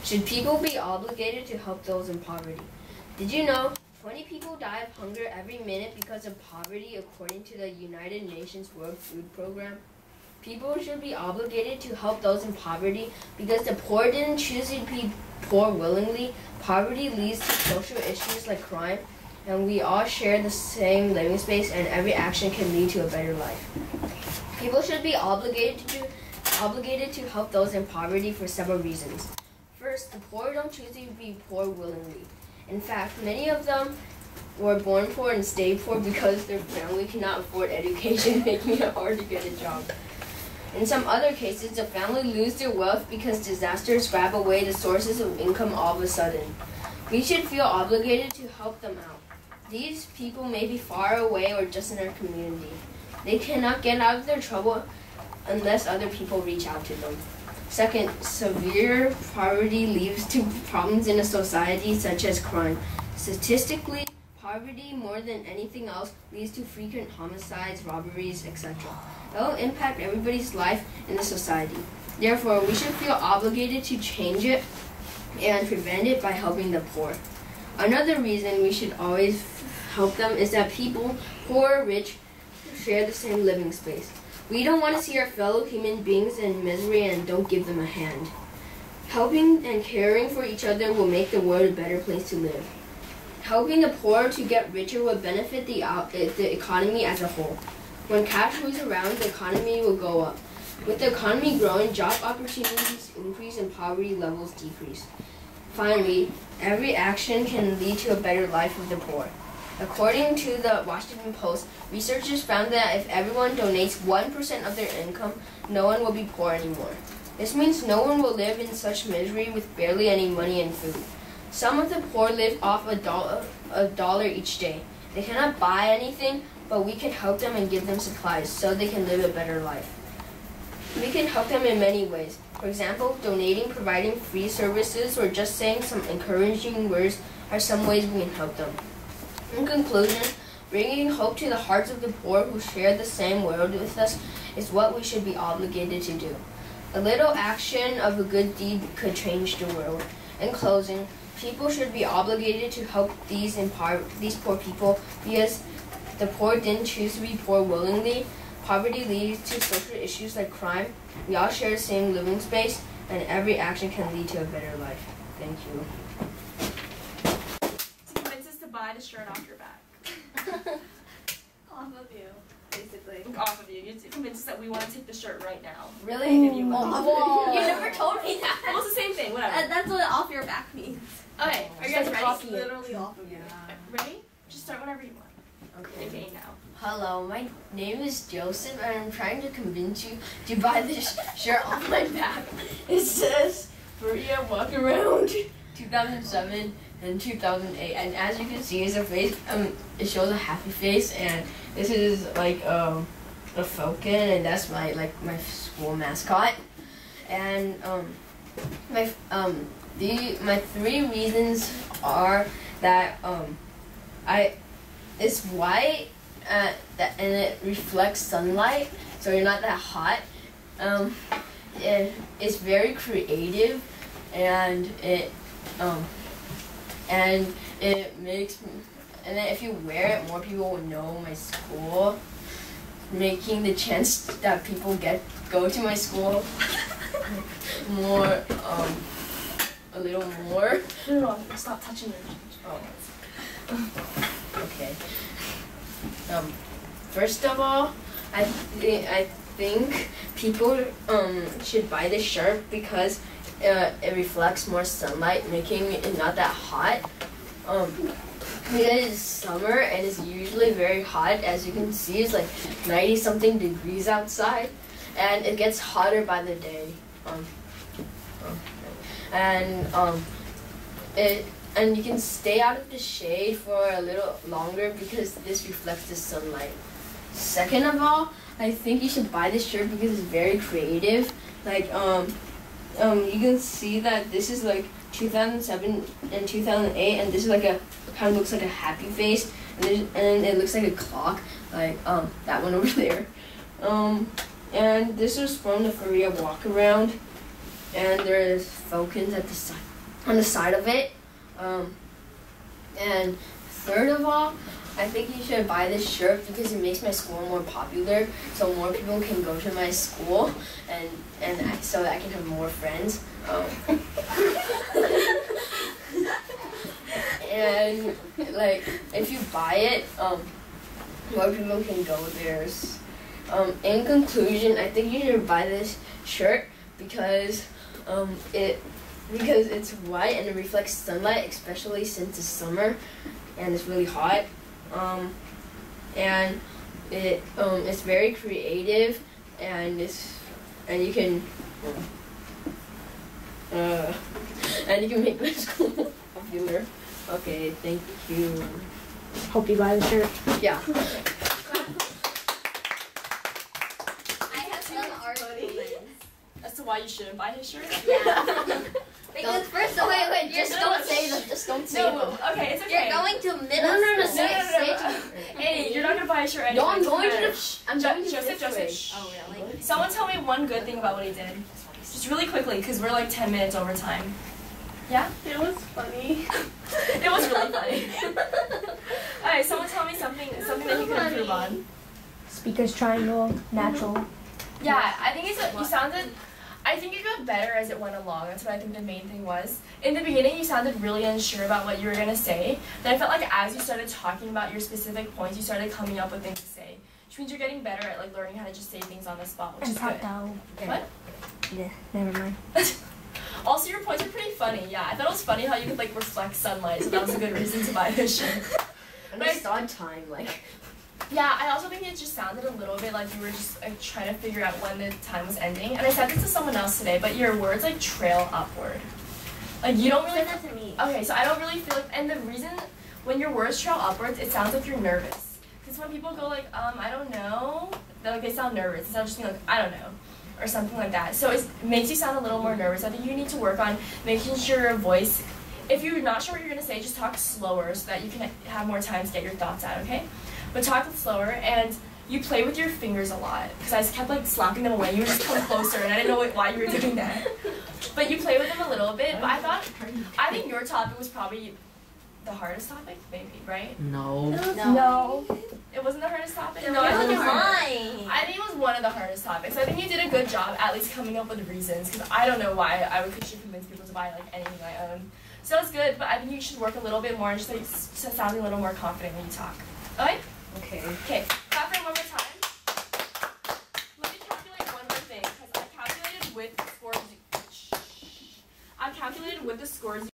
Should people be obligated to help those in poverty? Did you know 20 people die of hunger every minute because of poverty according to the United Nations World Food Program? People should be obligated to help those in poverty because the poor didn't choose to be poor willingly. Poverty leads to social issues like crime, and we all share the same living space, and every action can lead to a better life. People should be obligated to help those in poverty for several reasons. First, the poor don't choose to be poor willingly. In fact, many of them were born poor and stay poor because their family cannot afford education, making it hard to get a job. In some other cases, the family lose their wealth because disasters grab away the sources of income all of a sudden. We should feel obligated to help them out. These people may be far away or just in our community. They cannot get out of their trouble unless other people reach out to them. Second, severe poverty leads to problems in a society such as crime. Statistically, poverty, more than anything else, leads to frequent homicides, robberies, etc. It will impact everybody's life in the society. Therefore, we should feel obligated to change it and prevent it by helping the poor. Another reason we should always help them is that people, poor or rich, share the same living space. We don't want to see our fellow human beings in misery and don't give them a hand. Helping and caring for each other will make the world a better place to live. Helping the poor to get richer will benefit the economy as a whole. When cash moves around, the economy will go up. With the economy growing, job opportunities increase and poverty levels decrease. Finally, every action can lead to a better life of the poor. According to the Washington Post, researchers found that if everyone donates 1% of their income, no one will be poor anymore. This means no one will live in such misery with barely any money and food. Some of the poor live off a dollar each day. They cannot buy anything, but we can help them and give them supplies so they can live a better life. We can help them in many ways. For example, donating, providing free services, or just saying some encouraging words are some ways we can help them. In conclusion, bringing hope to the hearts of the poor who share the same world with us is what we should be obligated to do. A little action of a good deed could change the world. In closing, people should be obligated to help these poor people because the poor didn't choose to be poor willingly. Poverty leads to social issues like crime. We all share the same living space, and every action can lead to a better life. Thank you. Buy the shirt off your back. Off of you, basically. Off of you. You're convinced that we want to take the shirt right now. Really? You never told me that. Well, it's the same thing. Whatever. That's what off your back means. Okay. Are you guys ready? Literally off of you. Ready? Just start whenever you want. Okay. Now. Hello, my name is Joseph, and I'm trying to convince you to buy this shirt off my back. It says, Maria Walk Around 2007 and 2008, and as you can see, it's a face. It shows a happy face, and this is like a falcon, and that's my school mascot. And my three reasons are that it's white, and it reflects sunlight, so you're not that hot. It's very creative, and it makes, and then if you wear it, more people will know my school, making the chance that people go to my school more, a little more. No, stop touching your Okay. First of all, I think people should buy this shirt because it reflects more sunlight, making it not that hot. It is summer and it's usually very hot. As you can see, it's like 90-something degrees outside, and it gets hotter by the day. And you can stay out of the shade for a little longer because this reflects the sunlight. Second of all, I think you should buy this shirt because it's very creative. Like you can see that this is like 2007 and 2008, and this is like kind of looks like a happy face, and it looks like a clock, like that one over there. And this was from the Korea Walk Around, and there's falcons at the side. on the side of it. And third of all, I think you should buy this shirt because it makes my school more popular, so more people can go to my school, so I can have more friends. And like, if you buy it, more people can go there. In conclusion, I think you should buy this shirt because it's white and it reflects sunlight, especially since it's summer and it's really hot. And it's very creative, and you can make my school popular. Okay, thank you. Hope you buy the shirt. Yeah. I have some art feelings. As to why you shouldn't buy his shirt? Yeah. Because first of all, Wait, just don't say them. Just don't say them. Okay, it's okay. you're going to middle No, school. say it. Hey, you're not gonna buy a shirt anyway. No, I'm going to I'm going to Joseph. Oh, really? Someone tell me one good thing about what he did. Just really quickly, because we're like 10 minutes over time. Yeah? It was funny. It was really funny. Alright, someone tell me something that you could improve on. Speaker's triangle, natural. Yeah, I think I think you got better as it went along. That's what I think the main thing was. In the beginning, you sounded really unsure about what you were going to say. Then I felt like as you started talking about your specific points, you started coming up with things to say. Which means you're getting better at like learning how to just say things on the spot, which is good. What? Yeah, never mind. Also, your points are pretty funny. Yeah, I thought it was funny how you could like reflect sunlight, so that was a good reason to buy this shirt. And I saw time, like. Yeah, I also think it just sounded a little bit like you were just like trying to figure out when the time was ending. And I said this to someone else today, but your words like trail upward. Like you don't really. Say that to me. Okay, so I don't really feel like, and the reason when your words trail upwards, it sounds like you're nervous. Because when people go like, I don't know, they sound nervous. Instead of just being like, I don't know, or something like that. So it makes you sound a little more nervous. I think you need to work on making sure your voice, if you're not sure what you're gonna say, just talk slower so that you can have more time to get your thoughts out, okay? But talk slower, and you play with your fingers a lot. Because I just kept like slapping them away. You would just come closer, and I didn't know why you were doing that. But you play with them a little bit. But I think your topic was probably the hardest topic, maybe, right? No. No. It wasn't the hardest topic? No, I it think was mine. I think it was one of the hardest topics. I think you did a good job at least coming up with reasons, because I don't know why I should convince people to buy like anything I own. So it's good, but I think you should work a little bit more and just like sounding a little more confident when you talk. Okay? Okay. Okay, clap for him one more time. Let me calculate one more thing, because I calculated with the scores.